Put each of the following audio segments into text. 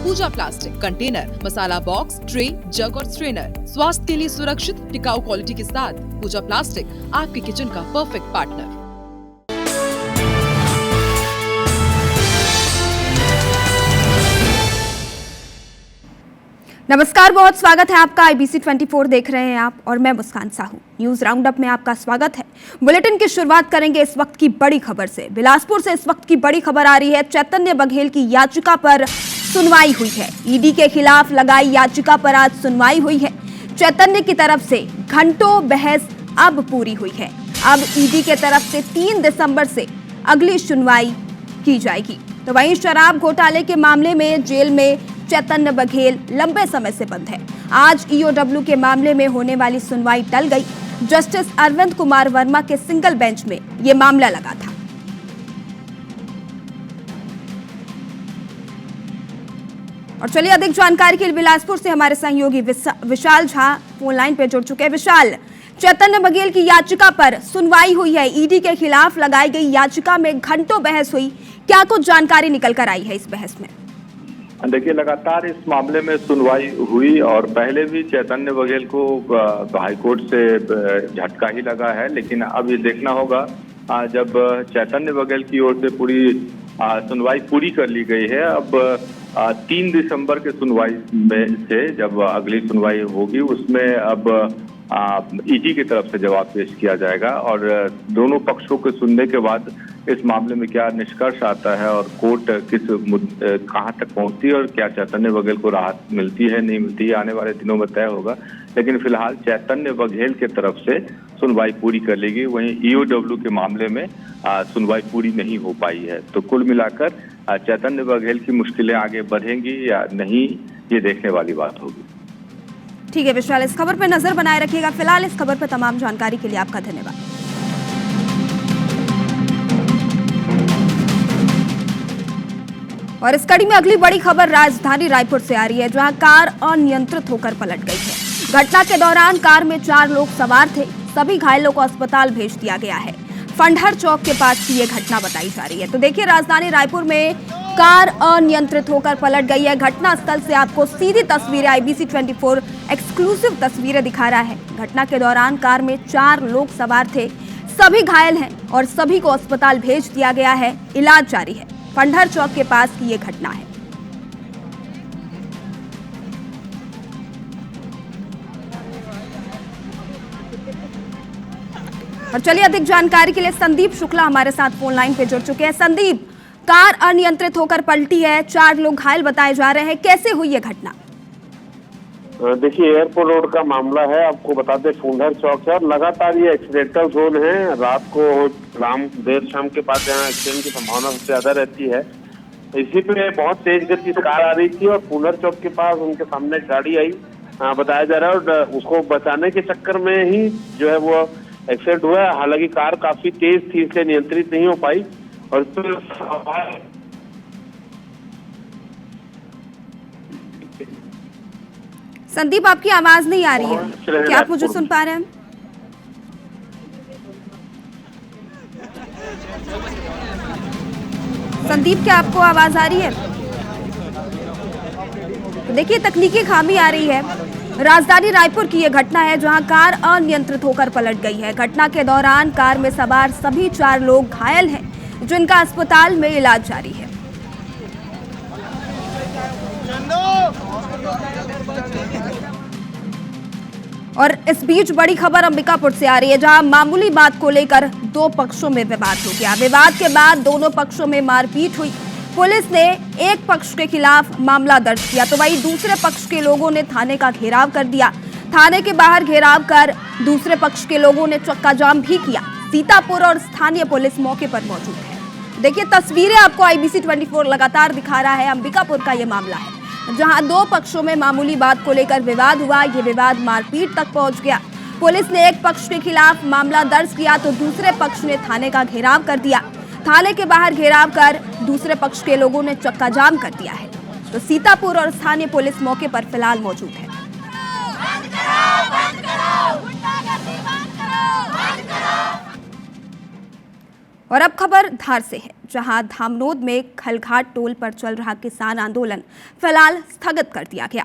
पूजा plastic container, मसाला box, tray, जग और strainer. स्वास्थ्य के लिए सुरक्षित टिकाऊ क्वालिटी के साथ पूजा प्लास्टिक आपके किचन का परफेक्ट पार्टनर। नमस्कार, बहुत स्वागत है आपका। IBC 24 देख रहे हैं आप और मैं मुस्कान साहू। न्यूज राउंड अप में आपका स्वागत है। बुलेटिन की शुरुआत करेंगे इस वक्त की बड़ी खबर से। बिलासपुर से इस वक्त की बड़ी खबर आ रही है। चैतन्य बघेल की याचिका पर सुनवाई हुई है। ईडी के खिलाफ लगाई याचिका पर आज सुनवाई हुई है। चैतन्य की तरफ से घंटों बहस अब पूरी हुई है। अब ईडी के तरफ से 3 दिसंबर से अगली सुनवाई की जाएगी। तो वहीं शराब घोटाले के मामले में जेल में चैतन्य बघेल लंबे समय से बंद है। आज EOW के मामले में होने वाली सुनवाई टल गई। जस्टिस अरविंद कुमार वर्मा के सिंगल बेंच में यह मामला लगा था। और चलिए अधिक जानकारी के लिए बिलासपुर से हमारे सहयोगी विशाल झा फोन लाइन पे जुड़ चुके हैं। विशाल, चैतन्य बघेल की याचिका पर सुनवाई हुई है। ईडी के खिलाफ लगाई गई याचिका में घंटों बहस हुई। क्या कुछ जानकारी निकल कर आई है इस बहस में? देखिए, लगातार इस मामले में सुनवाई हुई और पहले भी चैतन्य बघेल को हाईकोर्ट से झटका ही लगा है, लेकिन अब ये देखना होगा जब चैतन्य बघेल की ओर से पूरी सुनवाई पूरी कर ली गई है। अब 3 दिसंबर के सुनवाई में से जब अगली सुनवाई होगी उसमें अब ईडी की तरफ से जवाब पेश किया जाएगा और दोनों पक्षों के सुनने के बाद इस मामले में क्या निष्कर्ष आता है और कोर्ट कहां तक पहुंचती है और क्या चैतन्य बघेल को राहत मिलती है नहीं मिलती है, आने वाले दिनों में तय होगा। लेकिन फिलहाल चैतन्य बघेल के तरफ से सुनवाई पूरी कर ली गई। वहीं EOW के मामले में सुनवाई पूरी नहीं हो पाई है। तो कुल मिलाकर चैतन्य बघेल की मुश्किलें आगे बढ़ेंगी या नहीं, ये देखने वाली बात होगी। ठीक है विशाल, इस खबर पर नजर बनाए रखिएगा। फिलहाल इस खबर पर तमाम जानकारी के लिए आपका धन्यवाद। और इस कड़ी में अगली बड़ी खबर राजधानी रायपुर से आ रही है, जहां कार अनियंत्रित होकर पलट गई है। घटना के दौरान कार में 4 लोग सवार थे। सभी घायलों को अस्पताल भेज दिया गया है। फंडहर चौक के पास की ये घटना बताई जा रही है। तो देखिए, राजधानी रायपुर में कार अनियंत्रित होकर पलट गई है। घटना स्थल से आपको सीधी तस्वीरें IBC 24 एक्सक्लूसिव तस्वीरें दिखा रहा है। घटना के दौरान कार में 4 लोग सवार थे। सभी घायल हैं और सभी को अस्पताल भेज दिया गया है। इलाज जारी है। फंडहर चौक के पास की ये घटना है। और चलिए अधिक जानकारी के लिए संदीप शुक्ला हमारे साथ फोन लाइन पे जुड़ चुके हैं। संदीप, कार अनियंत्रित होकर पलटी है, 4 लोग घायल बताए जा रहे हैं, कैसे हुई ये घटना? देखिए, एयरपोर्ट रोड का मामला है। आपको बताते फुंडहर चौक है और लगातार ये एक्सीडेंटल जोन है। रात को देर शाम के बाद यहाँ एक्सीडेंट की संभावना सबसे ज्यादा रहती है। इसी पे बहुत तेज गति से कार आ रही थी और फुंडहर चौक के पास उनके सामने गाड़ी आई, बताया जा रहा है, और उसको बचाने के चक्कर में ही जो है वो एक्सीडेंट हुआ है। हालांकि कार काफी तेज थी, इसलिए नियंत्रित नहीं हो पाई और संदीप, आपकी आवाज नहीं आ रही है, क्या आप मुझे सुन पा रहे हैं? संदीप, क्या आपको आवाज आ रही है? तो देखिए, तकनीकी खामी आ रही है। राजधानी रायपुर की यह घटना है, जहां कार अनियंत्रित होकर पलट गई है। घटना के दौरान कार में सवार सभी 4 लोग घायल हैं, जिनका अस्पताल में इलाज जारी है। और इस बीच बड़ी खबर अंबिकापुर से आ रही है, जहां मामूली बात को लेकर 2 पक्षों में विवाद हो गया। विवाद के बाद दोनों पक्षों में मारपीट हुई। पुलिस ने एक पक्ष के खिलाफ मामला दर्ज किया, तो वहीं दूसरे पक्ष के लोगों ने थाने का घेराव कर दिया। थाने के बाहर घेराव कर दूसरे पक्ष के लोगों ने चक्का जाम भी किया। सीतापुर और स्थानीय पुलिस मौके पर मौजूद है। देखिए, तस्वीरें आपको IBC 24 लगातार दिखा रहा है। अंबिकापुर का ये मामला है, जहां 2 पक्षों में मामूली बात को लेकर विवाद हुआ। ये विवाद मारपीट तक पहुंच गया। पुलिस ने एक पक्ष के खिलाफ मामला दर्ज किया, तो दूसरे पक्ष ने थाने का घेराव कर दिया। थाने के बाहर घेराव कर दूसरे पक्ष के लोगों ने चक्का जाम कर दिया है। तो सीतापुर और स्थानीय पुलिस मौके पर फिलहाल मौजूद है। और अब खबर धार से है, जहां धामनोद में खलघाट टोल पर चल रहा किसान आंदोलन फिलहाल स्थगित कर दिया गया।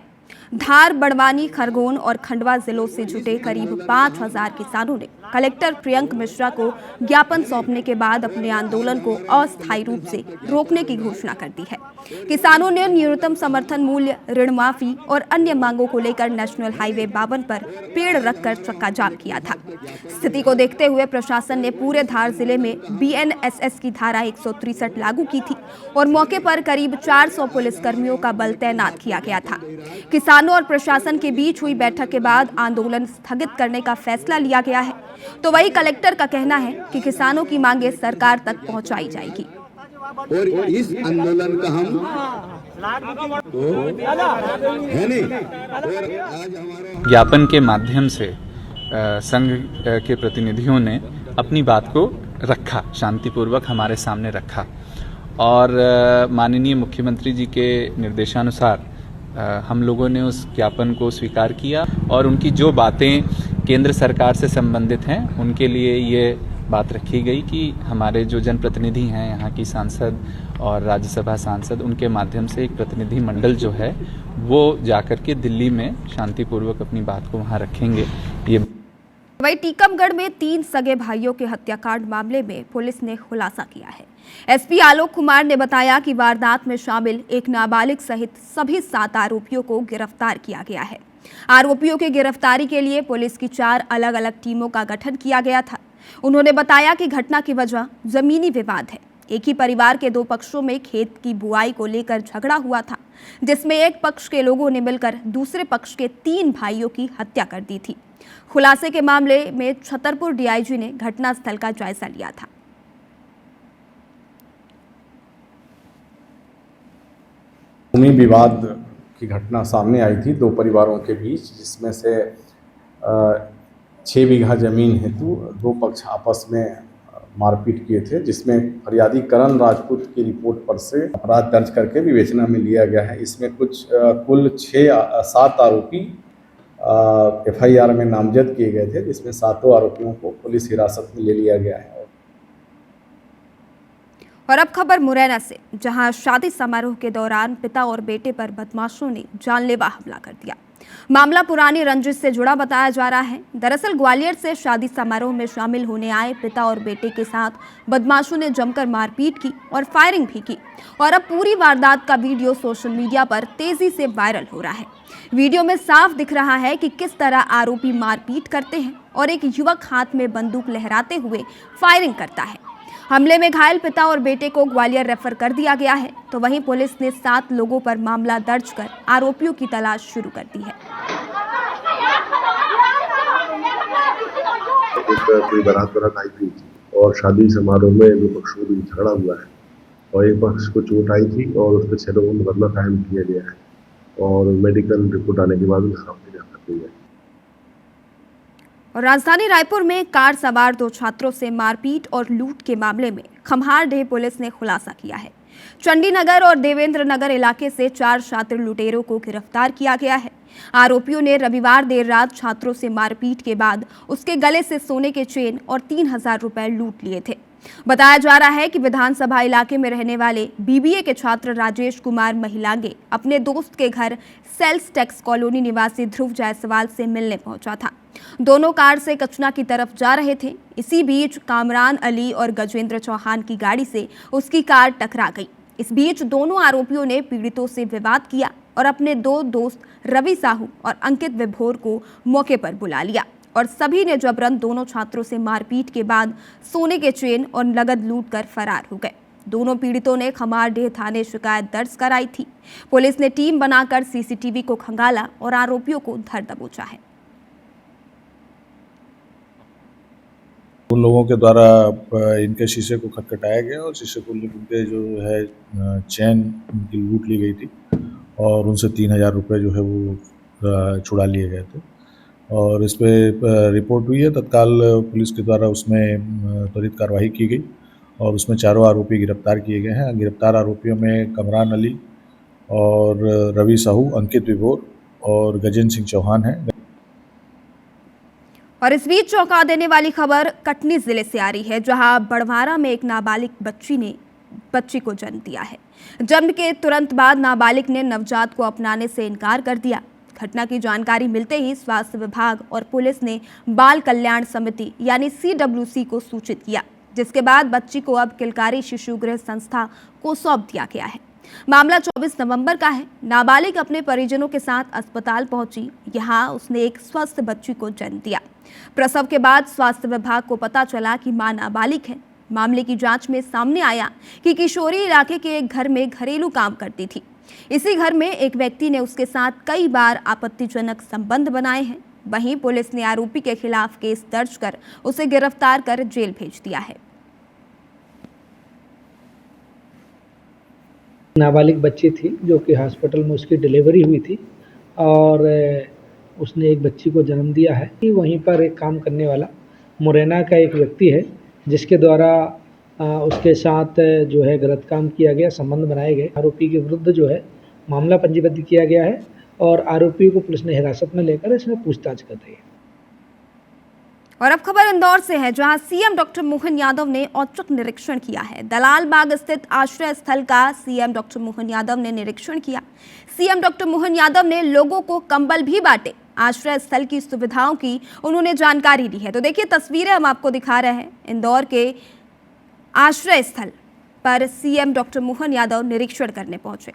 धार, बड़वानी, खरगोन और खंडवा जिलों से जुटे करीब 5,000 किसानों ने कलेक्टर प्रियंक मिश्रा को ज्ञापन सौंपने के बाद अपने आंदोलन को अस्थायी रूप से रोकने की घोषणा कर दी है। किसानों ने न्यूनतम समर्थन मूल्य, ऋण माफी और अन्य मांगों को लेकर नेशनल हाईवे 52 पर पेड़ रखकर चक्का जाम किया था। स्थिति को देखते हुए प्रशासन ने पूरे धार जिले में BNSS की धारा 163 लागू की थी और मौके पर करीब 400 पुलिसकर्मियों का बल तैनात किया गया था। किसानों और प्रशासन के बीच हुई बैठक के बाद आंदोलन स्थगित करने का फैसला लिया गया है। तो वही कलेक्टर का कहना है कि किसानों की मांगे सरकार तक पहुंचाई जाएगी। और इस आंदोलन का हम है नहीं, और आज हमारे ज्ञापन के माध्यम से संघ के प्रतिनिधियों ने अपनी बात को रखा, शांतिपूर्वक हमारे सामने रखा और माननीय मुख्यमंत्री जी के निर्देशानुसार हम लोगों ने उस ज्ञापन को स्वीकार किया और उनकी जो बातें केंद्र सरकार से संबंधित हैं उनके लिए ये बात रखी गई कि हमारे जो जनप्रतिनिधि हैं, यहाँ की सांसद और राज्यसभा सांसद, उनके माध्यम से एक प्रतिनिधि मंडल जो है वो जाकर के दिल्ली में शांतिपूर्वक अपनी बात को वहाँ रखेंगे। ये वहीं टीकमगढ़ में 3 सगे भाइयों के हत्याकांड मामले में पुलिस ने खुलासा किया है। SP आलोक कुमार ने बताया कि वारदात में शामिल एक नाबालिग सहित सभी 7 आरोपियों को गिरफ्तार किया गया है। आरोपियों की गिरफ्तारी के लिए पुलिस की 4 अलग अलग टीमों का गठन किया गया था। उन्होंने बताया कि घटना की वजह जमीनी विवाद है। एक ही परिवार के 2 पक्षों में खेत की बुआई को लेकर झगड़ा हुआ था, जिसमें एक पक्ष के लोगों ने मिलकर दूसरे पक्ष के 3 भाइयों की हत्या कर दी थी। खुलासे के मामले में छतरपुर DIG ने घटनास्थल का जायजा लिया था। भूमि विवाद की घटना सामने आई थी 2 परिवारों के बीच, जिसमें से 6 बीघा जमीन हेतु 2 पक्ष आपस में मारपीट किए थे, जिसमें फरियादी करण राजपूत की रिपोर्ट पर से अपराध दर्ज करके विवेचना में लिया गया है। इसमें कुल 7 आरोपी FIR में नामजद किए गए थे, जिसमें 7 आरोपियों को पुलिस हिरासत में ले लिया गया है। और अब खबर मुरैना से, जहां शादी समारोह के दौरान पिता और बेटे पर बदमाशों ने जानलेवा हमला कर दिया। मामला पुरानी रंजिश से जुड़ा बताया जा रहा है। दरअसल ग्वालियर से शादी समारोह में शामिल होने आए पिता और बेटे के साथ बदमाशों ने जमकर मारपीट की और फायरिंग भी की और अब पूरी वारदात का वीडियो सोशल मीडिया पर तेजी से वायरल हो रहा है। वीडियो में साफ दिख रहा है कि किस तरह आरोपी मारपीट करते हैं और एक युवक हाथ में बंदूक लहराते हुए फायरिंग करता है। हमले में घायल पिता और बेटे को ग्वालियर रेफर कर दिया गया है। तो वहीं पुलिस ने 7 लोगों पर मामला दर्ज कर आरोपियों की तलाश शुरू कर दी है। कोई बारात आई थी और शादी समारोह में 2 पक्षों के बीच झगड़ा हुआ है और एक पक्ष को चोट आई थी और उसके 6 लोगों को मुकदमा कायम किया गया है और मेडिकल रिपोर्ट आने के बाद उन्हें गिरफ्तार किया गया। और राजधानी रायपुर में कार सवार 2 छात्रों से मारपीट और लूट के मामले में खम्हारडीह पुलिस ने खुलासा किया है। चंडीनगर और देवेंद्र नगर इलाके से 4 छात्र लुटेरों को गिरफ्तार किया गया है। आरोपियों ने रविवार देर रात छात्रों से मारपीट के बाद उसके गले से सोने के चेन और 3,000 रुपए लूट लिए थे। बताया जा रहा है कि विधानसभा इलाके में रहने वाले BBA के छात्र राजेश कुमार महिलांगे अपने दोस्त के घर सेल्स टैक्स कॉलोनी निवासी ध्रुव जायसवाल से मिलने पहुंचा था। दोनों कार से कचना की तरफ जा रहे थे। इसी बीच कामरान अली और गजेंद्र चौहान की गाड़ी से उसकी कार टकरा गई। इस बीच दोनों आरोपियों ने पीड़ितों से विवाद किया और अपने 2 दोस्त रवि साहू और अंकित विभोर को मौके पर बुला लिया और सभी ने जबरन दोनों छात्रों से मारपीट के बाद सोने के चेन और नगद लूट कर फरार हो गए। दोनों पीड़ितों ने खम्हारडीह थाने शिकायत दर्ज कराई थी। पुलिस ने टीम बनाकर CCTV को खंगाला और आरोपियों को धर दबोचा है। उन लोगों के द्वारा इनके शीशे को खटखटाया गया और शीशे को उनके जो है चैन उनकी लूट ली गई थी और उनसे 3,000 रुपये जो है वो छुड़ा लिए गए थे और इस पर रिपोर्ट हुई है। तत्काल पुलिस के द्वारा उसमें त्वरित कार्रवाई की गई और उसमें 4 आरोपी गिरफ्तार किए गए हैं। गिरफ्तार आरोपियों में कमरान अली और रवि साहू, अंकित विभोर और गजेंद्र सिंह चौहान हैं। और इस बीच चौंका देने वाली खबर कटनी जिले से आ रही है, जहां बड़वारा में एक नाबालिग बच्ची ने बच्ची को जन्म दिया है। जन्म के तुरंत बाद नाबालिग ने नवजात को अपनाने से इनकार कर दिया। घटना की जानकारी मिलते ही स्वास्थ्य विभाग और पुलिस ने बाल कल्याण समिति यानी CWC को सूचित किया, जिसके बाद बच्ची को अब किलकारी शिशु गृह संस्था को सौंप दिया गया है। मामला 24 नवंबर का है। नाबालिग अपने परिजनों के साथ अस्पताल पहुंची। यहां उसने एक स्वस्थ बच्ची को जन्म दिया। प्रसव के बाद स्वास्थ्य विभाग को पता चला कि मां नाबालिग है। मामले की जांच में सामने आया कि किशोरी इलाके के एक घर में घरेलू काम करती थी। इसी घर में एक व्यक्ति ने उसके साथ कई बार आपत्तिजनक संबंध बनाए हैं। वहीं पुलिस ने आरोपी के खिलाफ केस दर्ज कर उसे गिरफ्तार कर जेल भेज दिया है। नाबालिग बच्ची थी जो कि हॉस्पिटल में उसकी डिलीवरी हुई थी और उसने एक बच्ची को जन्म दिया है। वहीं पर एक काम करने वाला मुरैना का एक व्यक्ति है, जिसके द्वारा उसके साथ जो है गलत काम किया गया, संबंध बनाए गए। आरोपी के विरुद्ध जो है मामला पंजीबद्ध किया गया है और आरोपी को पुलिस ने हिरासत में लेकर इसमें पूछताछ कर रही है। और अब खबर इंदौर से है, जहां सीएम डॉक्टर मोहन यादव ने औचक निरीक्षण किया है। दलाल बाग स्थित आश्रय स्थल का सीएम डॉक्टर मोहन यादव ने निरीक्षण किया। सीएम डॉक्टर मोहन यादव ने लोगों को कंबल भी बांटे। आश्रय स्थल की सुविधाओं की उन्होंने जानकारी दी है। तो देखिए तस्वीरें हम आपको दिखा रहे हैं। इंदौर के आश्रय स्थल पर सीएम डॉक्टर मोहन यादव निरीक्षण करने पहुंचे।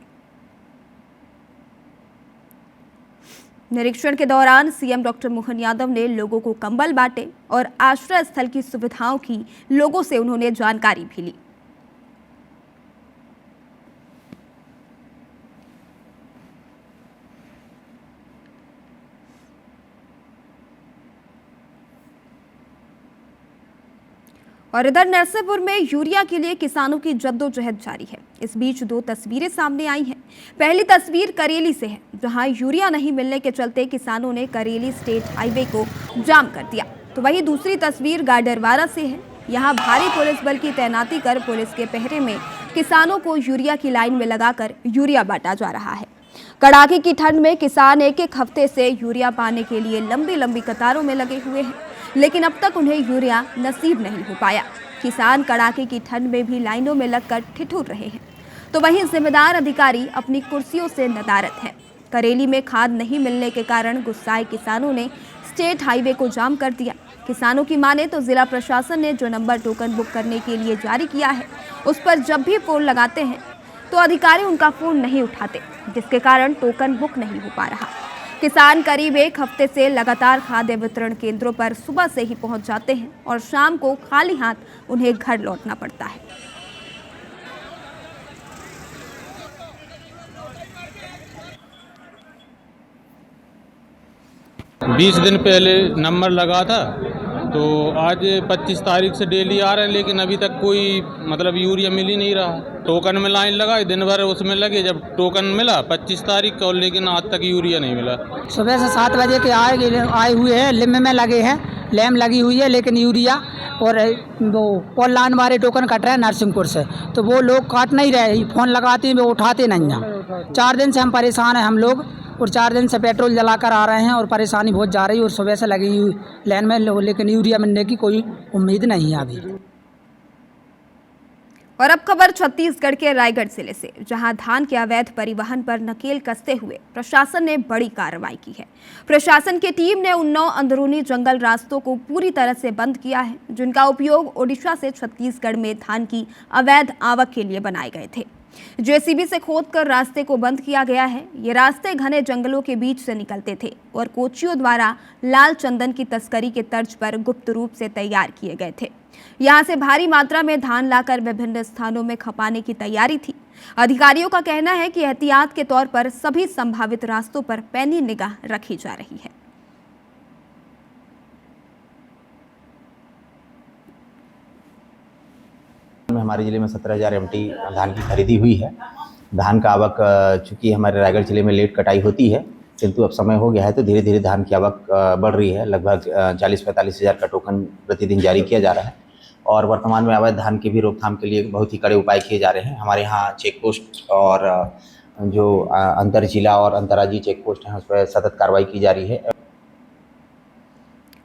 निरीक्षण के दौरान सीएम डॉक्टर मोहन यादव ने लोगों को कंबल बांटे और आश्रय स्थल की सुविधाओं की लोगों से उन्होंने जानकारी भी ली। और इधर नरसिंहपुर में यूरिया के लिए किसानों की जद्दोजहद जारी है। इस बीच दो तस्वीरें सामने आई हैं। पहली तस्वीर करेली से है, जहां यूरिया नहीं मिलने के चलते किसानों ने करेली स्टेट हाईवे को जाम कर दिया। तो वहीं दूसरी तस्वीर गाडरवारा से है। यहां भारी पुलिस बल की तैनाती कर पुलिस के पहरे में किसानों को यूरिया की लाइन में लगाकर यूरिया बांटा जा रहा है। कड़ाके की ठंड में किसान एक एक हफ्ते से यूरिया पाने के लिए लंबी लंबी कतारों में लगे हुए हैं, लेकिन अब तक उन्हें यूरिया नसीब नहीं हो पाया। किसान कड़ाके की ठंड में भी लाइनों में लगकर ठिठुर रहे हैं। तो वहीं जिम्मेदार अधिकारी अपनी कुर्सियों से नदारत हैं। करेली में खाद नहीं मिलने के कारण गुस्साए किसानों ने स्टेट हाईवे को जाम कर दिया। किसानों की माने तो जिला प्रशासन ने जो नंबर टोकन बुक करने के लिए जारी किया है, उस पर जब भी फोन लगाते हैं तो अधिकारी उनका फोन नहीं उठाते, जिसके कारण टोकन बुक नहीं हो पा रहा। किसान करीब एक हफ्ते से लगातार खाद्य वितरण केंद्रों पर सुबह से ही पहुंच जाते हैं और शाम को खाली हाथ उन्हें घर लौटना पड़ता है। बीस दिन पहले नंबर लगा था, तो आज 25 तारीख से डेली आ रहे हैं, लेकिन अभी तक कोई मतलब यूरिया मिल ही नहीं रहा। टोकन में लाइन लगाई, दिन भर उसमें लगे, जब टोकन मिला 25 तारीख को, लेकिन आज तक यूरिया नहीं मिला। सुबह से 7 बजे के आए हुए हैं, लिम में लगे हैं, लैम लगी हुई है, लेकिन यूरिया और वो पोल लाइन वाले टोकन कट रहे हैं नरसिंहपुर से, तो वो लोग काट नहीं रहे। फ़ोन लगाते हैं, वो उठाते नहीं हैं। 4 दिन से हम परेशान हैं हम लोग, और 4 दिन से पेट्रोल जलाकर आ रहे हैं और परेशानी बहुत जा रही है। और सुबह से लगी हुई लाइन में, लेकिन यूरिया मिलने की कोई उम्मीद नहीं है अभी। और अब खबर छत्तीसगढ़ के रायगढ़ जिले से, जहां धान के अवैध परिवहन पर नकेल कसते हुए प्रशासन ने बड़ी कार्रवाई की है। प्रशासन की टीम ने उन्नाव अंदरूनी जंगल रास्तों को पूरी तरह से बंद किया है, जिनका उपयोग ओडिशा से छत्तीसगढ़ में धान की अवैध आवक के लिए बनाए गए थे। जेसीबी से खोदकर रास्ते को बंद किया गया है। ये रास्ते घने जंगलों के बीच से निकलते थे और कोचियों द्वारा लाल चंदन की तस्करी के तर्ज पर गुप्त रूप से तैयार किए गए थे। यहां से भारी मात्रा में धान लाकर विभिन्न स्थानों में खपाने की तैयारी थी। अधिकारियों का कहना है कि एहतियात के तौर पर सभी संभावित रास्तों पर पैनी निगाह रखी जा रही है। हमारे जिले में 17,000 MT धान की खरीदी हुई है। धान का आवक चूँकि हमारे रायगढ़ जिले में लेट कटाई होती है, किंतु अब समय हो गया है तो धीरे धीरे धान की आवक बढ़ रही है। लगभग 40-45 हज़ार का टोकन प्रतिदिन जारी किया जा रहा है और वर्तमान में अवैध धान की भी रोकथाम के लिए बहुत ही कड़े उपाय किए जा रहे हैं। हमारे यहाँ चेक पोस्ट और जो अंतर जिला और अंतर्राज्यीय चेक पोस्ट हैं, उस पर सतत कार्रवाई की जा रही है।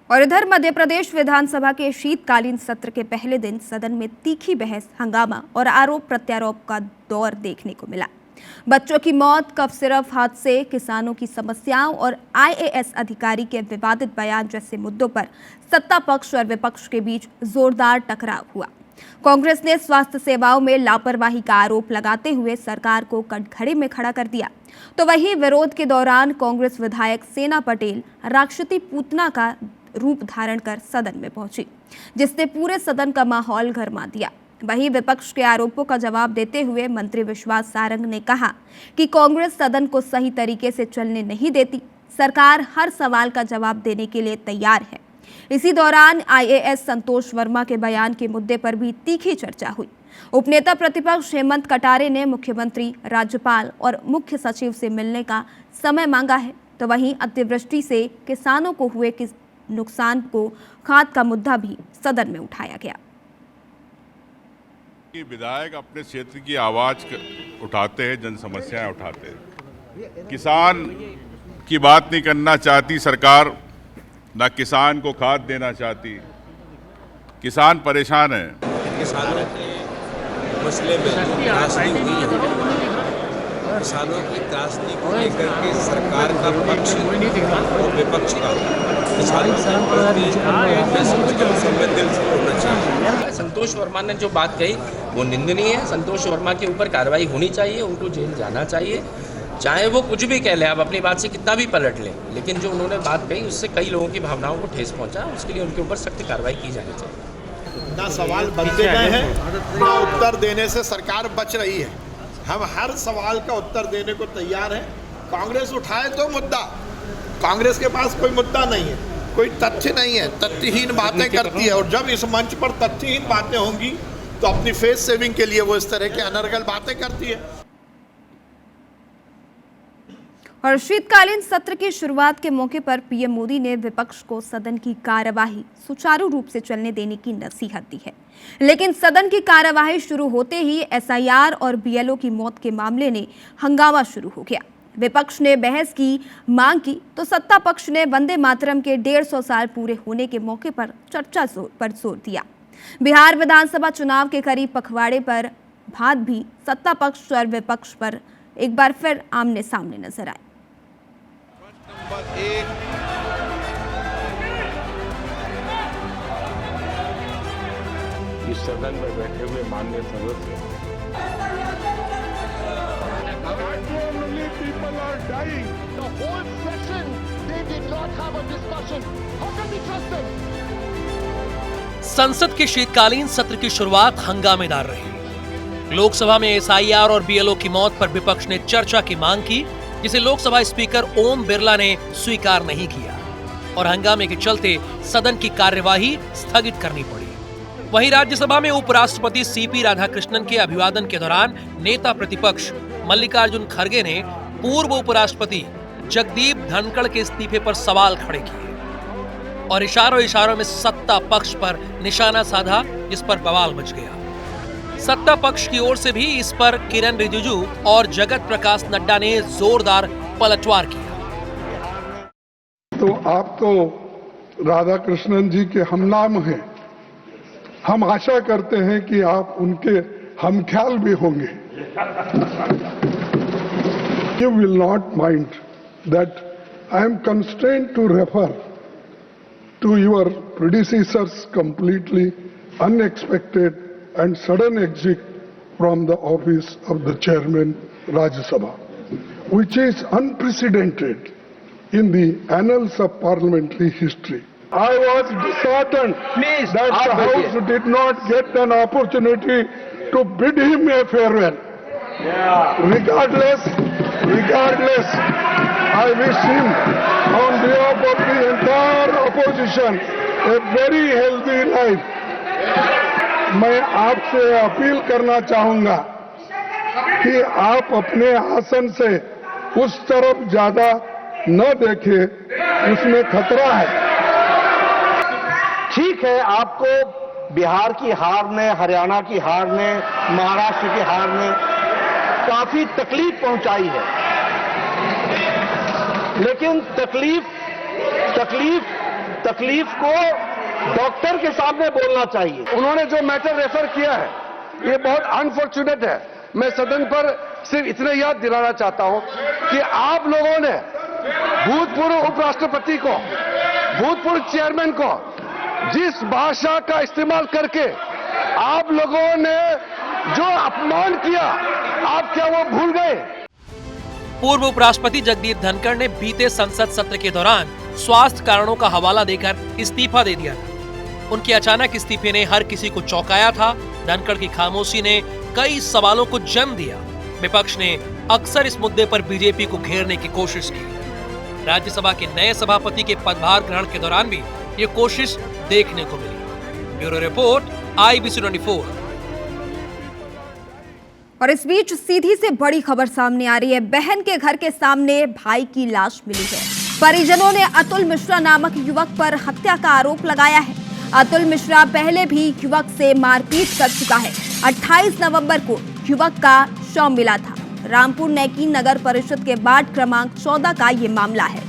और इधर मध्य प्रदेश विधानसभा के शीतकालीन सत्र के पहले दिन सदन में तीखी बहस, हंगामा और आरोप प्रत्यारोप का दौर देखने को मिला। बच्चों की मौत, कफ सिरप हादसे, किसानों की समस्याओं और IAS अधिकारी के विवादित बयान जैसे मुद्दों पर सत्ता पक्ष और विपक्ष के बीच जोरदार टकराव हुआ। कांग्रेस ने स्वास्थ्य सेवाओं में लापरवाही का आरोप लगाते हुए सरकार को कटघरे में खड़ा कर दिया, तो वहीं विरोध के दौरान कांग्रेस विधायक सेना पटेल राक्षसी पूतना का रूप धारण कर सदन में पहुंची, जिसने पूरे सदन का माहौल गरमा दिया। वहीं विपक्ष के आरोपों का जवाब देते हुए मंत्री विश्वास सारंग ने कहा कि कांग्रेस सदन को सही तरीके से चलने नहीं देती, सरकार हर सवाल का जवाब देने के लिए तैयार है। इसी दौरान IAS संतोष वर्मा के बयान के मुद्दे पर भी तीखी चर्चा हुई। उपनेता प्रतिपक्ष हेमंत कटारे ने मुख्यमंत्री, राज्यपाल और मुख्य सचिव से मिलने का समय मांगा है, तो वहीं अतिवृष्टि से किसानों को हुए नुकसान को खाद का मुद्दा भी सदन में उठाया गया। विधायक अपने क्षेत्र की आवाज उठाते हैं, जन समस्याएं उठाते हैं। किसान की बात नहीं करना चाहती सरकार, ना किसान को खाद देना चाहती। किसान परेशान है। किसानों के मसले में त्रासदी हुई है। किसानों की त्रासदी को लेकर के सरकार का पक्ष और विपक्ष का किसानों के संवेदनशील होना चाहिए। संतोष वर्मा ने जो बात कही वो निंदनीय है। संतोष वर्मा के ऊपर कार्रवाई होनी चाहिए, उनको जेल जाना चाहिए, चाहे वो कुछ भी कह ले, आप अपनी बात से कितना भी पलट लें, लेकिन जो उन्होंने बात कही उससे कई लोगों की भावनाओं को ठेस पहुंचा, उसके लिए उनके ऊपर सख्त कार्रवाई की जानी चाहिए। ना सवाल बनते गए हैं, ना उत्तर देने से सरकार बच रही है। हम हर सवाल का उत्तर देने को तैयार हैं। कांग्रेस उठाए तो मुद्दा, कांग्रेस के पास कोई मुद्दा नहीं है, कोई तथ्य नहीं है, तथ्यहीन बातें करती है। और जब इस मंच पर तथ्यहीन बातें होंगी तो अपनी फेस सेविंग के लिए वो इस तरह के अनर्गल बातें करती है। और शीतकालीन सत्र की शुरुआत के मौके पर पीएम मोदी ने विपक्ष को सदन की कार्यवाही सुचारू रूप से चलने देने की नसीहत दी है, लेकिन सदन की कार्यवाही शुरू होते ही SIR और BLO की मौत के मामले ने हंगामा शुरू हो गया। विपक्ष ने बहस की मांग की तो सत्ता पक्ष ने वंदे मातरम के 150 साल पूरे होने के मौके पर चर्चा पर जोर दिया। बिहार विधानसभा चुनाव के करीब पखवाड़े पर बाद भी सत्ता पक्ष और विपक्ष पर एक बार फिर आमने सामने नजर आए। इस सदन में बैठे हुए माननीय सदस्य, संसद के शीतकालीन सत्र की शुरुआत हंगामेदार रही। लोकसभा में SIR और BLO की मौत पर विपक्ष ने चर्चा की मांग की, जिसे लोकसभा स्पीकर ओम बिरला ने स्वीकार नहीं किया और हंगामे के चलते सदन की कार्यवाही स्थगित करनी पड़ी। वहीं राज्यसभा में उपराष्ट्रपति CP राधाकृष्णन के अभिवादन के दौरान नेता प्रतिपक्ष मल्लिकार्जुन खड़गे ने पूर्व उपराष्ट्रपति जगदीप धनखड़ के इस्तीफे पर सवाल खड़े किए और इशारों में सत्ता पक्ष पर निशाना साधा, जिस पर बवाल मच गया। सत्ता पक्ष की ओर से भी इस पर किरण रिजिजू और जगत प्रकाश नड्डा ने जोरदार पलटवार किया। तो आप तो राधाकृष्णन जी के हमनाम हैं, हम आशा करते हैं कि आप उनके हमख्याल भी होंगे। You will not mind that I am constrained to refer to your predecessor's completely unexpected and sudden exit from the office of the chairman Rajya Sabha, which is unprecedented in the annals of parliamentary history. I was disheartened that the House did not get an opportunity to bid him a farewell. Regardless, I wish him on behalf of the entire opposition a very healthy life. मैं आपसे appeal करना चाहूंगा कि आप अपने आसन से उस तरफ ज्यादा न देखें, उसमें खतरा है। ठीक है, आपको बिहार की हार ने, हरियाणा की हार ने, महाराष्ट्र की हार ने काफी तकलीफ पहुंचाई है, लेकिन तकलीफ तकलीफ को डॉक्टर के सामने बोलना चाहिए। उन्होंने जो मैटर रेफर किया है ये बहुत अनफॉर्चुनेट है। मैं सदन पर सिर्फ इतना याद दिलाना चाहता हूं कि आप लोगों ने भूतपूर्व उपराष्ट्रपति को, भूतपूर्व चेयरमैन को जिस भाषा का इस्तेमाल करके आप लोगों ने जो अपमान किया, आप क्या वो भूल गए? पूर्व उपराष्ट्रपति जगदीप धनखड़ ने बीते संसद सत्र के दौरान स्वास्थ्य कारणों का हवाला देकर इस्तीफा दे दिया था। उनके अचानक इस्तीफे ने हर किसी को चौंकाया था। धनखड़ की खामोशी ने कई सवालों को जन्म दिया। विपक्ष ने अक्सर इस मुद्दे पर बीजेपी को घेरने की कोशिश की। राज्यसभा के नए सभापति के पदभार ग्रहण के दौरान भी ये कोशिश देखने को मिली। Bureau report, IBC 24। और इस बीच सीधी से बड़ी खबर सामने आ रही है। बहन के घर के सामने भाई की लाश मिली है। परिजनों ने अतुल मिश्रा नामक युवक पर हत्या का आरोप लगाया है। अतुल मिश्रा पहले भी युवक से मारपीट कर चुका है। 28 नवंबर को युवक का शव मिला था। रामपुर नैकी नगर परिषद के वार्ड क्रमांक 14 का ये मामला है।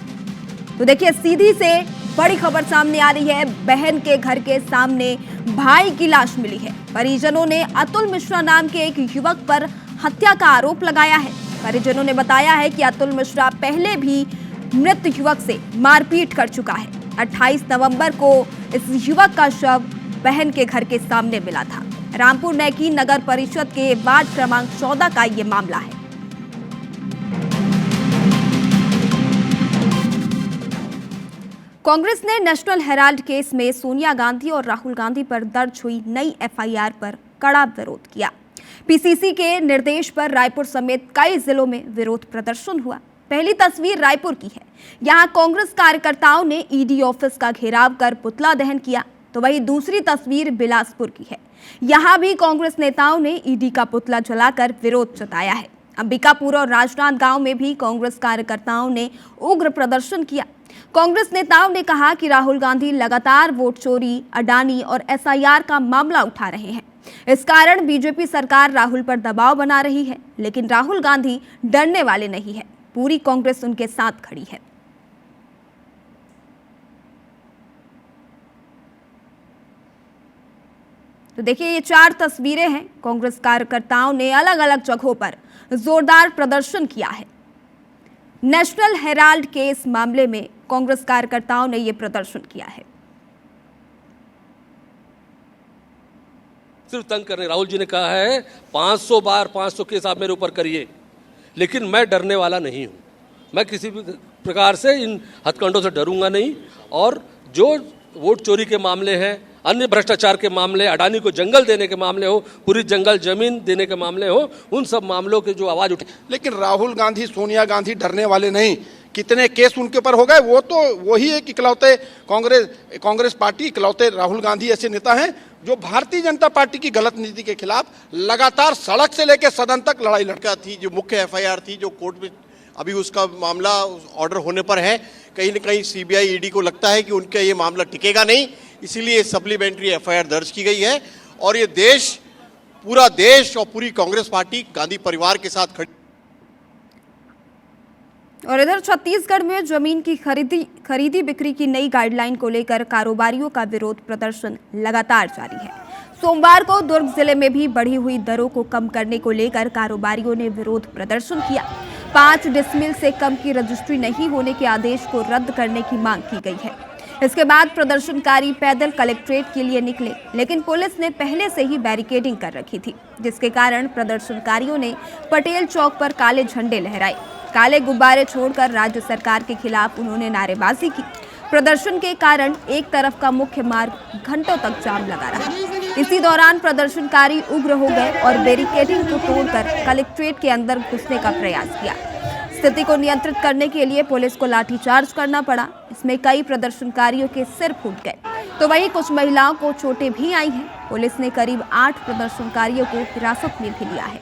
तो देखिए, सीधी से बड़ी खबर सामने आ रही है। बहन के घर के सामने भाई की लाश मिली है। परिजनों ने अतुल मिश्रा नाम के एक युवक पर हत्या का आरोप लगाया है। परिजनों ने बताया है कि अतुल मिश्रा पहले भी मृत युवक से मारपीट कर चुका है। 28 नवंबर को इस युवक का शव बहन के घर के सामने मिला था। रामपुर नैकी नगर परिषद के वार्ड क्रमांक 14 का ये मामला है। कांग्रेस ने नेशनल हेराल्ड केस में सोनिया गांधी और राहुल गांधी पर दर्ज हुई नई FIR पर कड़ा विरोध किया। PCC के निर्देश पर रायपुर समेत कई जिलों में विरोध प्रदर्शन हुआ। पहली तस्वीर रायपुर की है। यहां कांग्रेस कार्यकर्ताओं ने ED ऑफिस का घेराव कर पुतला दहन किया, तो वहीं दूसरी तस्वीर बिलासपुर की है। यहां भी कांग्रेस नेताओं ने ED का पुतला जलाकर विरोध जताया है। अंबिकापुर और राजनांदगांव में भी कांग्रेस कार्यकर्ताओं ने उग्र प्रदर्शन किया। कांग्रेस नेताओं ने कहा कि राहुल गांधी लगातार वोट चोरी, अडानी और SIR का मामला उठा रहे हैं। इस कारण बीजेपी सरकार राहुल पर दबाव बना रही है, लेकिन राहुल गांधी डरने वाले नहीं है। पूरी कांग्रेस उनके साथ खड़ी है। तो देखिए, ये 4 तस्वीरें हैं। कांग्रेस कार्यकर्ताओं ने अलग अलग जगहों पर जोरदार प्रदर्शन किया है। नेशनल हेराल्ड केस मामले में कांग्रेस कार्यकर्ताओं ने यह प्रदर्शन किया है। सिर्फ तंग करने, राहुल जी ने कहा है 500 बार 500 केस आप मेरे ऊपर करिए, लेकिन मैं डरने वाला नहीं हूं। मैं किसी भी प्रकार से इन हथकंडों से डरूंगा नहीं। और जो वोट चोरी के मामले हैं, अन्य भ्रष्टाचार के मामले, अडानी को जंगल देने के मामले हो, पूरी जंगल जमीन देने के मामले हो, उन सब मामलों के जो आवाज उठे। लेकिन राहुल गांधी, सोनिया गांधी डरने वाले नहीं। कितने केस उनके ऊपर हो गए, वो तो वही एक इकलौते कांग्रेस पार्टी, इकलौते राहुल गांधी ऐसे नेता हैं जो भारतीय जनता पार्टी की गलत नीति के खिलाफ लगातार सड़क से लेकर सदन तक लड़ाई लड़का थी। जो मुख्य FIR थी, जो कोर्ट में अभी उसका मामला ऑर्डर होने पर है, कहीं न कहीं CBI ED को लगता है कि उनका ये मामला टिकेगा नहीं, इसीलिए सप्लीमेंट्री FIR दर्ज की गई है। और ये देश, पूरा देश और पूरी कांग्रेस पार्टी गांधी परिवार के साथ खड़ी। और इधर छत्तीसगढ़ में जमीन की खरीदी बिक्री की नई गाइडलाइन को लेकर कारोबारियों का विरोध प्रदर्शन लगातार जारी है। सोमवार को दुर्ग जिले में भी बढ़ी हुई दरों को कम करने को लेकर कारोबारियों ने विरोध प्रदर्शन किया। 5 डिसमिल से कम की रजिस्ट्री नहीं होने के आदेश को रद्द करने की मांग की गई है। इसके बाद प्रदर्शनकारी पैदल कलेक्ट्रेट के लिए निकले, लेकिन पुलिस ने पहले से ही बैरिकेडिंग कर रखी थी, जिसके कारण प्रदर्शनकारियों ने पटेल चौक पर काले झंडे लहराए। काले गुब्बारे छोड़कर राज्य सरकार के खिलाफ उन्होंने नारेबाजी की। प्रदर्शन के कारण एक तरफ का मुख्य मार्ग घंटों तक जाम लगा रहा। इसी दौरान प्रदर्शनकारी उग्र हो गए और बैरिकेडिंग को तोड़कर कलेक्ट्रेट के अंदर घुसने का प्रयास किया। स्थिति को नियंत्रित करने के लिए पुलिस को लाठीचार्ज करना पड़ा। इसमें कई प्रदर्शनकारियों के सिर फूट गए, तो वहीं कुछ महिलाओं को चोटें भी आई हैं। पुलिस ने करीब 8 प्रदर्शनकारियों को हिरासत में भी लिया है।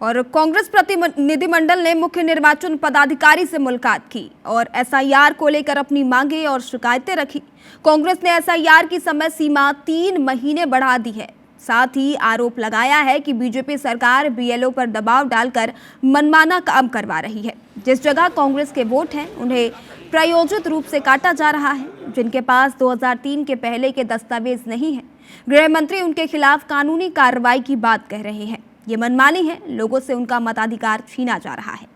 और कांग्रेस प्रतिनिधिमंडल ने मुख्य निर्वाचन पदाधिकारी से मुलाकात की और एसआईआर को लेकर अपनी मांगे और शिकायतें रखी। कांग्रेस ने एसआईआर की समय सीमा 3 महीने बढ़ा दी है। साथ ही आरोप लगाया है कि बीजेपी सरकार बीएलओ पर दबाव डालकर मनमाना काम करवा रही है। जिस जगह कांग्रेस के वोट हैं उन्हें प्रायोजित रूप से काटा जा रहा है। जिनके पास 2003 के पहले के दस्तावेज नहीं है, गृह मंत्री उनके खिलाफ कानूनी कार्रवाई की बात कह रहे हैं। ये मनमानी है, लोगों से उनका मताधिकार छीना जा रहा है।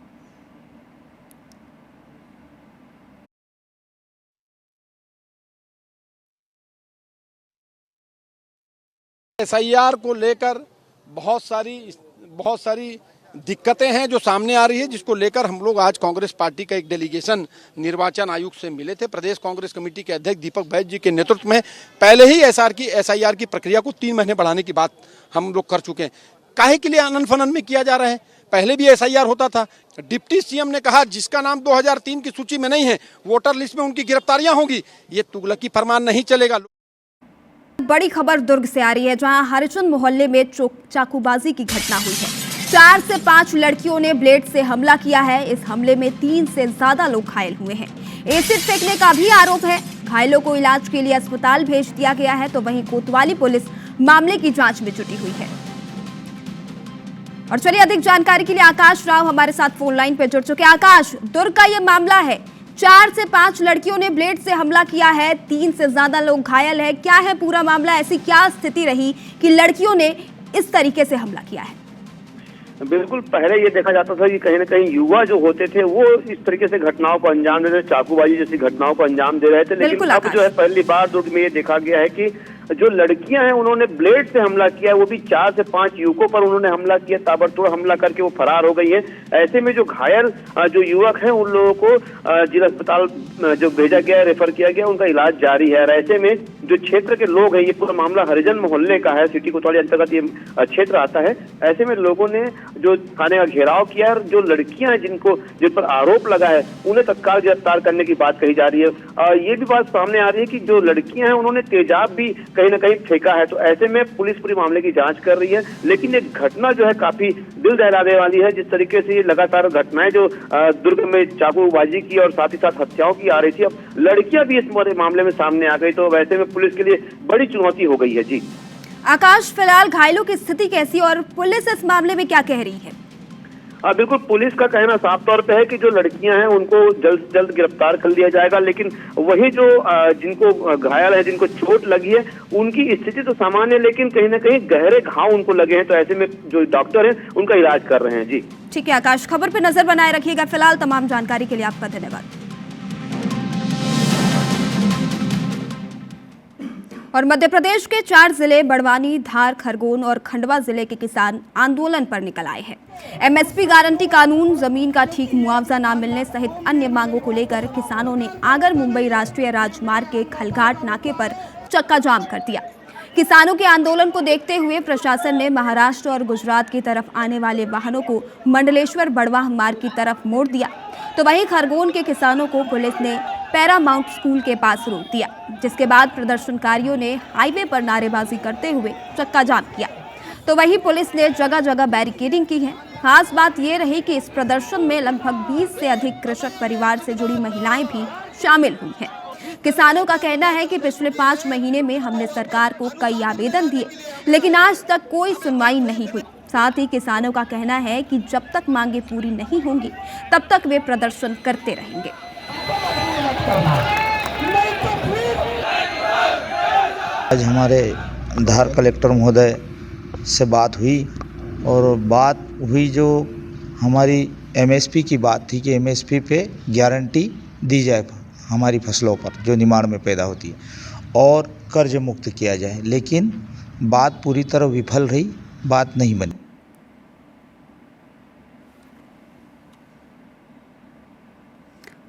एसआईआर को लेकर बहुत सारी दिक्कतें हैं जो सामने आ रही है, जिसको लेकर हम लोग आज कांग्रेस पार्टी का एक डेलीगेशन निर्वाचन आयुक्त से मिले थे। प्रदेश कांग्रेस कमेटी के अध्यक्ष दीपक बैज जी के नेतृत्व में पहले ही एसआईआर की प्रक्रिया को 3 महीने बढ़ाने की बात हम लोग कर चुके हैं। काहे के लिए आनन फनन में किया जा रहा है? पहले भी एसआईआर होता था। डिप्टी सीएम ने कहा जिसका नाम 2003 की सूची में नहीं है, वोटर लिस्ट में उनकी गिरफ्तारियां होंगी। ये तुगलकी फरमान नहीं चलेगा। बड़ी खबर दुर्ग से आ रही है, जहां हरिचंद मोहल्ले में चाकूबाजी की घटना हुई है। 4 से 5 लड़कियों ने ब्लेड से हमला किया है। इस हमले में 3 से ज्यादा लोग घायल हुए हैं। एसिड फेंकने का भी आरोप है। घायलों को इलाज के लिए अस्पताल भेज दिया गया है, तो वहीं कोतवाली पुलिस मामले की जांच में जुटी हुई है। और चलिए अधिक जानकारी के लिए आकाश राव हमारे साथ फोन लाइन पे जुड़ चुके हैं। आकाश, दुर्ग का ये मामला है, 4 से 5 लड़कियों ने ब्लेड से हमला किया है, 3 से ज्यादा लोग घायल है। क्या है पूरा मामला? ऐसी क्या स्थिति रही कि लड़कियों ने इस तरीके से हमला किया है? बिल्कुल, पहले ये देखा जाता था कि कहीं ना कहीं युवा जो होते थे वो इस तरीके से घटनाओं को अंजाम दे रहे थे, चाकूबाजी जैसी घटनाओं को अंजाम दे रहे थे। लेकिन अब जो है पहली बार दुर्ग में ये देखा गया है कि जो लड़कियां हैं उन्होंने ब्लेड से हमला किया है। वो भी 4 से 5 युवकों पर उन्होंने हमला किया, ताबड़तोड़ हमला करके वो फरार हो गई है। ऐसे में जो घायल जो युवक हैं उन लोगों को जिला अस्पताल जो भेजा गया, रेफर किया गया, उनका इलाज जारी है। और ऐसे में जो क्षेत्र के लोग हैं, ये पूरा मामला हरिजन मोहल्ले का है, सिटी कोतवाली अंतर्गत ये क्षेत्र आता है। ऐसे में लोगों ने जो थाने का घेराव किया और जो लड़कियां हैं जिन पर आरोप लगा है उन्हें तत्काल गिरफ्तार करने की बात कही जा रही है। और ये भी बात सामने आ रही है कि जो लड़कियां हैं उन्होंने तेजाब भी कहीं ना कहीं फेंका है। तो ऐसे में पुलिस पूरी मामले की जांच कर रही है। लेकिन एक घटना जो है काफी दिल दहलाने वाली है। जिस तरीके से ये लगातार घटनाएं जो दुर्ग में चाकूबाजी की और साथ ही साथ हत्याओं की आ रही थी, अब लड़कियां भी इस मामले में सामने आ गई, तो वैसे में पुलिस के लिए बड़ी चुनौती हो गई है। जी आकाश, फिलहाल घायलों की स्थिति कैसी और पुलिस इस मामले में क्या कह रही है? बिल्कुल, पुलिस का कहना साफ तौर पे है कि जो लड़कियां हैं उनको जल्द से जल्द गिरफ्तार कर लिया जाएगा। लेकिन वही जो जिनको घायल है, जिनको चोट लगी है, उनकी स्थिति तो सामान्य है, लेकिन कहीं ना कहीं गहरे घाव उनको लगे हैं। तो ऐसे में जो डॉक्टर हैं उनका इलाज कर रहे हैं। जी ठीक है आकाश, खबर पे नजर बनाए रखिएगा। फिलहाल तमाम जानकारी के लिए आपका धन्यवाद। और मध्य प्रदेश के 4 जिले बड़वानी, धार, खरगोन और खंडवा जिले के किसान आंदोलन पर निकल आए हैं। एमएसपी गारंटी कानून, जमीन का ठीक मुआवजा न मिलने सहित अन्य मांगों को लेकर किसानों ने आगर मुंबई राष्ट्रीय राजमार्ग के खलघाट नाके पर चक्का जाम कर दिया। किसानों के आंदोलन को देखते हुए प्रशासन ने महाराष्ट्र और गुजरात की तरफ आने वाले वाहनों को मंडलेश्वर बड़वाह मार्ग की तरफ मोड़ दिया। तो वहीं खरगोन के किसानों को पुलिस ने पैरामाउंट स्कूल के पास रोक दिया, जिसके बाद प्रदर्शनकारियों ने हाईवे पर नारेबाजी करते हुए चक्का जाम किया। तो वहीं पुलिस ने जगह जगह बैरिकेडिंग की है। खास बात यह रही कि इस प्रदर्शन में लगभग 20 से अधिक कृषक परिवार से जुड़ी महिलाएं भी शामिल हुई हैं। किसानों का कहना है कि पिछले 5 महीने में हमने सरकार को कई आवेदन दिए, लेकिन आज तक कोई सुनवाई नहीं हुई। साथ ही किसानों का कहना है कि जब तक मांगे पूरी नहीं होंगी तब तक वे प्रदर्शन करते रहेंगे। आज हमारे धार कलेक्टर महोदय से बात हुई और बात हुई जो हमारी एमएसपी की बात थी कि एमएसपी पे गारंटी दी जाए हमारी फसलों पर जो निमाड़ में पैदा होती है और कर्ज मुक्त किया जाए। लेकिन बात पूरी तरह विफल रही, बात नहीं बनी।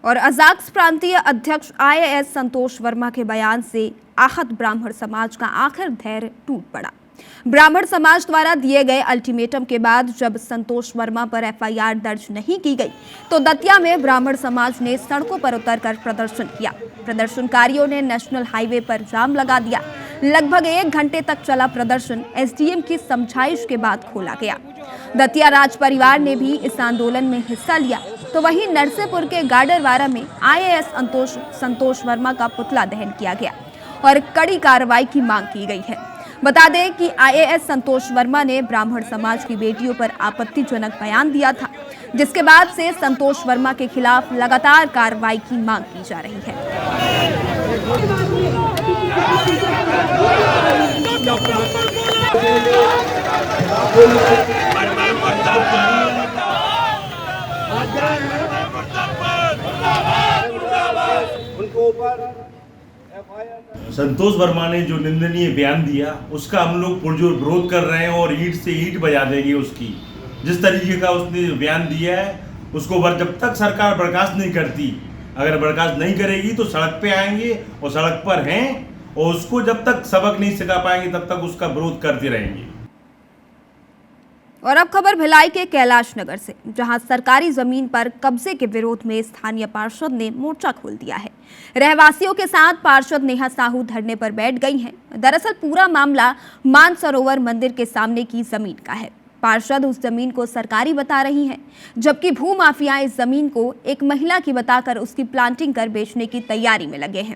और अजाक्स प्रांतीय अध्यक्ष आईएएस संतोष वर्मा के बयान से आहत ब्राह्मण समाज का आखिर धैर्य टूट पड़ा। ब्राह्मण समाज द्वारा दिए गए अल्टीमेटम के बाद जब संतोष वर्मा पर एफआईआर दर्ज नहीं की गई तो दतिया में ब्राह्मण समाज ने सड़कों पर उतरकर प्रदर्शन किया। प्रदर्शनकारियों ने नेशनल हाईवे पर जाम लगा दिया। लगभग 1 घंटे तक चला प्रदर्शन एसडीएम की समझाइश के बाद खोला गया। दतिया राज परिवार ने भी इस आंदोलन में हिस्सा लिया, तो वहीं नरसिंहपुर के गाडरवारा में आईएएस संतोष वर्मा का पुतला दहन किया गया और कड़ी कार्रवाई की मांग की गई है। बता दें कि आईएएस संतोष वर्मा ने ब्राह्मण समाज की बेटियों पर आपत्तिजनक बयान दिया था, जिसके बाद से संतोष वर्मा के खिलाफ लगातार कार्रवाई की मांग की जा रही है। संतोष वर्मा ने जो निंदनीय बयान दिया उसका हम लोग पुरजोर विरोध कर रहे हैं और ईंट से ईंट बजा देंगे उसकी। जिस तरीके का उसने बयान दिया है उसको जब तक सरकार बर्खास्त नहीं करती, अगर बर्खास्त नहीं करेगी तो सड़क पे आएंगे और सड़क पर हैं और उसको जब तक सबक नहीं सिखा पाएंगे तब तक उसका विरोध करते रहेंगे। और अब खबर भिलाई के कैलाश नगर से, जहां सरकारी जमीन पर कब्जे के विरोध में स्थानीय पार्षद ने मोर्चा खोल दिया है। रहवासियों के साथ पार्षद नेहा साहू धरने पर बैठ गई हैं। दरअसल पूरा मामला मानसरोवर मंदिर के सामने की जमीन का है। पार्षद उस जमीन को सरकारी बता रही हैं, जबकि भूमाफिया इस जमीन को एक महिला की बताकर उसकी प्लांटिंग कर बेचने की तैयारी में लगे हैं।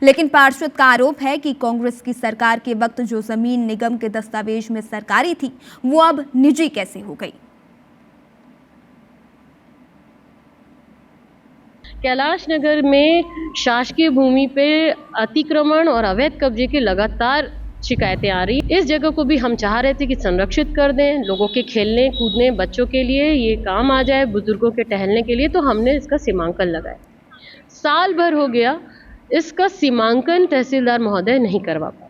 लेकिन पार्षद का आरोप है कि कांग्रेस की सरकार के वक्त जो जमीन निगम के दस्तावेज में सरकारी थी वो अब निजी कैसे हो गई। कैलाश नगर में शासकीय भूमि पे अतिक्रमण और अवैध कब्जे की लगातार शिकायतें आ रही। इस जगह को भी हम चाह रहे थे कि संरक्षित कर दें, लोगों के खेलने कूदने बच्चों के लिए ये काम आ जाए, बुजुर्गों के टहलने के लिए, तो हमने इसका सीमांकन लगाया। साल भर हो गया, इसका सीमांकन तहसीलदार महोदय नहीं करवा पाए।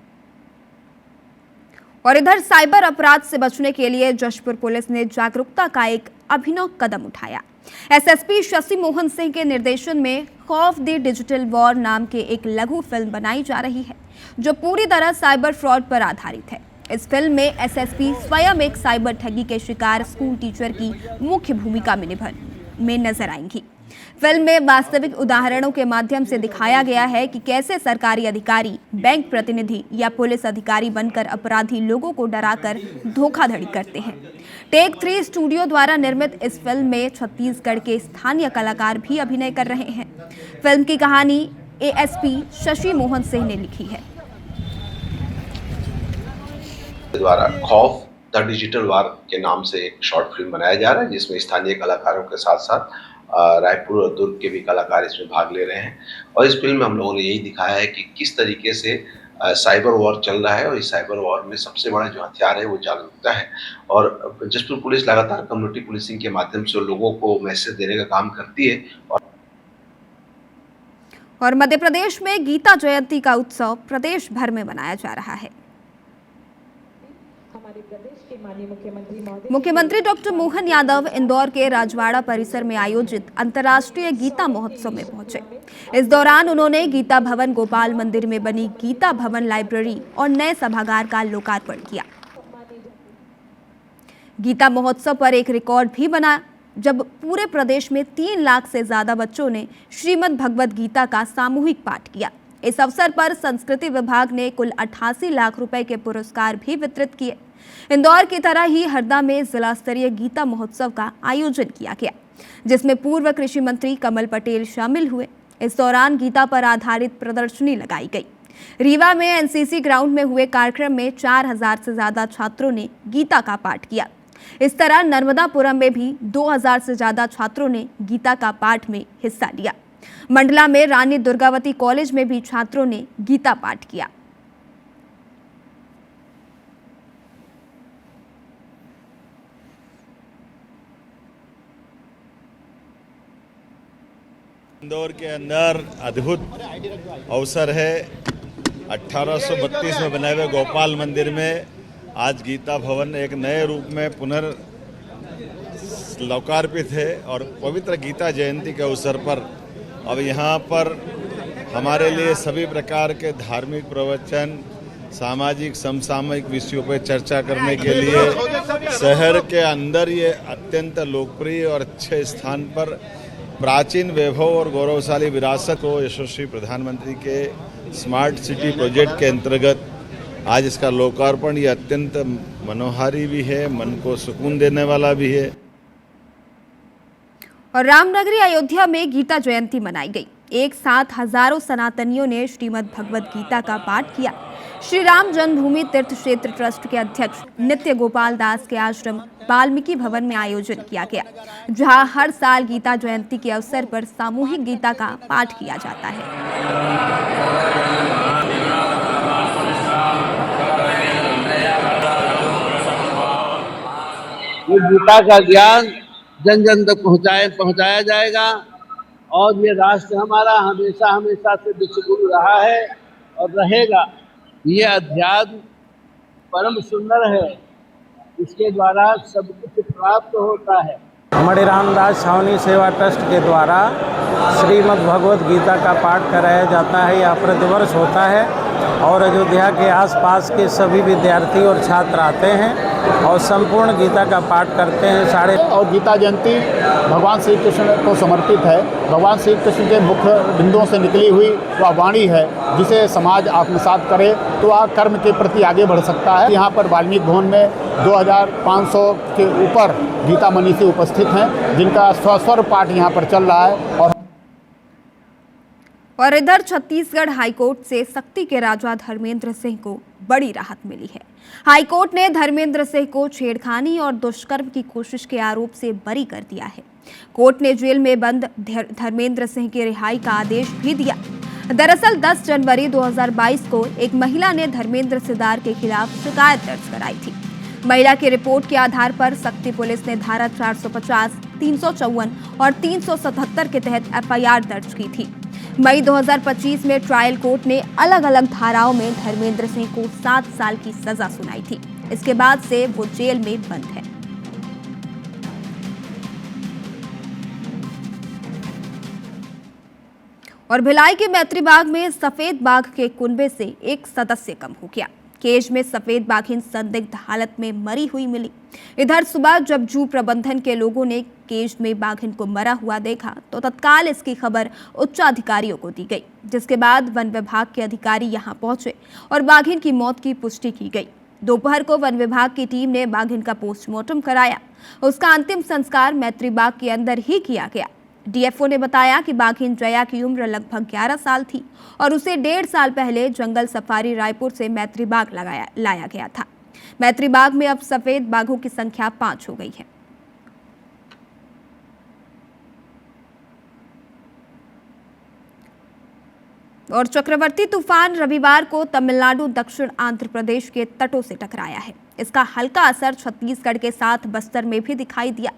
और इधर साइबर अपराध से बचने के लिए जशपुर पुलिस ने जागरूकता का एक अभिनव कदम उठाया। एसएसपी शशि मोहन सिंह के निर्देशन में खौफ द डिजिटल वॉर नाम के एक लघु फिल्म बनाई जा रही है, जो पूरी तरह साइबर फ्रॉड पर आधारित है। इस फिल्म में एसएसपी स्वयं एक साइबर ठगी के शिकार स्कूल टीचर की मुख्य भूमिका में नजर आएंगी। फिल्म में वास्तविक उदाहरणों के माध्यम से दिखाया गया है कि कैसे सरकारी अधिकारी, बैंक प्रतिनिधि या पुलिस अधिकारी बनकर अपराधी लोगों को डराकर धोखाधड़ी करते हैं। टेक 3 स्टूडियो द्वारा निर्मित इस फिल्म में छत्तीसगढ़ के स्थानीय कलाकार भी अभिनय कर रहे हैं। फिल्म की कहानी एएसपी शशि मोहन सिंह ने लिखी है। द्वारा खौफ द डिजिटल वॉर के नाम से एक शॉर्ट फिल्म बनाया जा रहा है, जिसमें स्थानीय कलाकारों के साथ साथ रायपुर और दुर्ग के भी कलाकार इसमें भाग ले रहे हैं। और इस फिल्म में हम लोगों ने यही दिखाया है कि किस तरीके से साइबर वॉर चल रहा है और इस साइबर वॉर में सबसे बड़ा जो हथियार है वो जागरूकता है। और जशपुर पुलिस लगातार कम्युनिटी पुलिसिंग के माध्यम से लोगों को मैसेज देने का काम करती है। और मध्य प्रदेश में गीता जयंती का उत्सव प्रदेश भर में मनाया जा रहा है। मुख्यमंत्री डॉक्टर मोहन यादव इंदौर के राजवाड़ा परिसर में आयोजित अंतर्राष्ट्रीय गीता महोत्सव में पहुंचे। इस दौरान उन्होंने गीता भवन गोपाल मंदिर में बनी गीता भवन लाइब्रेरी और नए सभागार का लोकार्पण किया। गीता महोत्सव पर एक रिकॉर्ड भी बना, जब पूरे प्रदेश में 3 लाख से ज्यादा बच्चों ने श्रीमद् भगवद गीता का सामूहिक पाठ किया। इस अवसर पर संस्कृति विभाग ने कुल 88 लाख रुपए के पुरस्कार भी वितरित किए। इंदौर की तरह ही हरदा में जिला स्तरीय गीता महोत्सव का आयोजन किया गया, जिसमें पूर्व कृषि मंत्री कमल पटेल शामिल हुए। इस दौरान गीता पर आधारित प्रदर्शनी लगाई गई। रीवा में एनसीसी ग्राउंड में हुए कार्यक्रम में 4000 से ज्यादा छात्रों ने गीता का पाठ किया। इस तरह नर्मदापुरम में भी 2000 से ज्यादा छात्रों ने गीता का पाठ में हिस्सा लिया। मंडला में रानी दुर्गावती कॉलेज में भी छात्रों ने गीता पाठ किया। इंदौर के अंदर अद्भुत अवसर है। 1832 में बनाए हुए गोपाल मंदिर में आज गीता भवन एक नए रूप में लोकार्पित है और पवित्र गीता जयंती के अवसर पर अब यहाँ पर हमारे लिए सभी प्रकार के धार्मिक प्रवचन, सामाजिक समसामयिक विषयों पर चर्चा करने के लिए शहर के अंदर ये अत्यंत लोकप्रिय और अच्छे स्थान पर प्राचीन वैभव और गौरवशाली विरासत को यशस्वी प्रधानमंत्री के स्मार्ट सिटी प्रोजेक्ट के अंतर्गत आज इसका लोकार्पण ये अत्यंत मनोहारी भी है, मन को सुकून देने वाला भी है। और रामनगरी अयोध्या में गीता जयंती मनाई गई। एक साथ हजारों सनातनियों ने श्रीमद् भगवद गीता का पाठ किया। श्री राम जन्मभूमि तीर्थ क्षेत्र ट्रस्ट के अध्यक्ष नित्य गोपाल दास के आश्रम वाल्मीकि भवन में आयोजन किया गया, जहां हर साल गीता जयंती के अवसर पर सामूहिक गीता का पाठ किया जाता है। ये गीता का ज्ञान जन जन तक पहुंचाया जाएगा और ये राष्ट्र हमारा हमेशा हमेशा से विश्वगुरु रहा है और रहेगा। ये अध्यात्म परम सुंदर है, इसके द्वारा सब कुछ प्राप्त होता है। मणि रामदास छावनी सेवा ट्रस्ट के द्वारा श्रीमद् भगवद गीता का पाठ कराया जाता है। यह प्रतिवर्ष होता है और अयोध्या के आसपास के सभी विद्यार्थी और छात्र आते हैं और संपूर्ण गीता का पाठ करते हैं। और गीता जयंती भगवान श्री कृष्ण को समर्पित है। भगवान श्री कृष्ण के मुख्य बिंदुओं से निकली हुई वह वाणी है, जिसे समाज आत्मसात करे तो वह कर्म के प्रति आगे बढ़ सकता है। यहाँ पर वाल्मीकि भवन में 2500 के ऊपर गीता मनीषी उपस्थित हैं, जिनका स्वर पाठ यहाँ पर चल रहा है। और इधर छत्तीसगढ़ हाईकोर्ट से सख्ती के राजा धर्मेंद्र सिंह को बड़ी राहत मिली है। हाईकोर्ट ने धर्मेंद्र सिंह को छेड़खानी और दुष्कर्म की कोशिश के आरोप से बरी कर दिया है। कोर्ट ने जेल में बंद धर्मेंद्र सिंह की रिहाई का आदेश भी दिया। दरअसल 10 जनवरी 2022 को एक महिला ने धर्मेंद्र सिदार के खिलाफ शिकायत दर्ज कराई थी। महिला की रिपोर्ट के आधार पर सख्ती पुलिस ने धारा 450, 354 और 377 के तहत एफआईआर दर्ज की थी। मई 2025 में ट्रायल कोर्ट ने अलग अलग धाराओं में धर्मेंद्र सिंह को 7 साल की सजा सुनाई थी। इसके बाद से वो जेल में बंद है। और भिलाई के मैत्री बाग में सफेद बाघ के कुनबे से एक सदस्य कम हो गया। केज में सफेद बाघिन संदिग्ध हालत में मरी हुई मिली। इधर सुबह जब जू प्रबंधन के लोगों ने केज में बाघिन को मरा हुआ देखा तो तत्काल इसकी खबर उच्चाधिकारियों को दी गई, जिसके बाद वन विभाग के अधिकारी यहां पहुंचे और बाघिन की मौत की पुष्टि की गई। दोपहर को वन विभाग की टीम ने बाघिन का पोस्टमार्टम कराया। उसका अंतिम संस्कार मैत्री बाग के अंदर ही किया गया। डीएफओ ने बताया कि बाघिन जया की उम्र लगभग 11 साल थी और उसे 1.5 साल पहले जंगल सफारी रायपुर से मैत्री बाग लाया गया था। मैत्री बाग में अब सफेद बाघों की संख्या 5 हो गई है। और चक्रवर्ती तूफान रविवार को तमिलनाडु दक्षिण आंध्र प्रदेश के तटों से टकराया है। इसका हल्का असर छत्तीसगढ़ के साथ बस्तर में भी दिखाई दिया।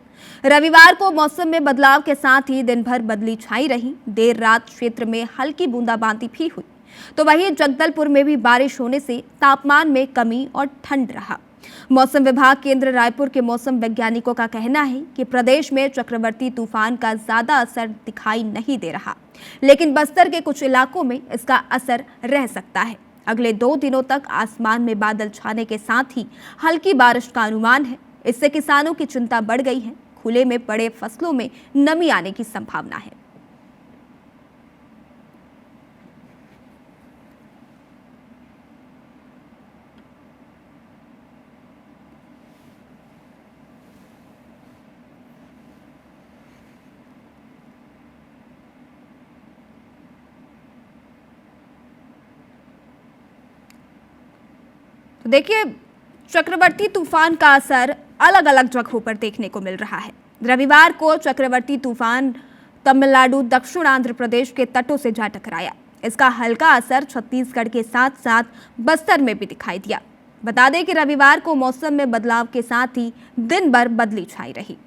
रविवार को मौसम में बदलाव के साथ ही दिन भर बदली छाई रही। देर रात क्षेत्र में हल्की बूंदाबांदी भी हुई, तो वहीं जगदलपुर में भी बारिश होने से तापमान में कमी और ठंड रहा। मौसम विभाग केंद्र रायपुर के मौसम वैज्ञानिकों का कहना है कि प्रदेश में चक्रवर्ती तूफान का ज्यादा असर दिखाई नहीं दे रहा, लेकिन बस्तर के कुछ इलाकों में इसका असर रह सकता है। अगले 2 दिनों तक आसमान में बादल छाने के साथ ही हल्की बारिश का अनुमान है। इससे किसानों की चिंता बढ़ गई है। खुले में पड़े फसलों में नमी आने की संभावना है। तो देखिए, चक्रवर्ती तूफान का असर अलग अलग जगहों पर देखने को मिल रहा है। रविवार को चक्रवर्ती तूफान तमिलनाडु दक्षिण आंध्र प्रदेश के तटों से जा टकराया। इसका हल्का असर छत्तीसगढ़ के साथ साथ बस्तर में भी दिखाई दिया। बता दें कि रविवार को मौसम में बदलाव के साथ ही दिन भर बदली छाई रही।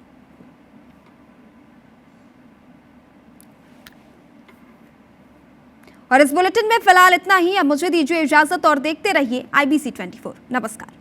और इस बुलेटिन में फिलहाल इतना ही। अब मुझे दीजिए इजाजत और देखते रहिए IBC 24। नमस्कार।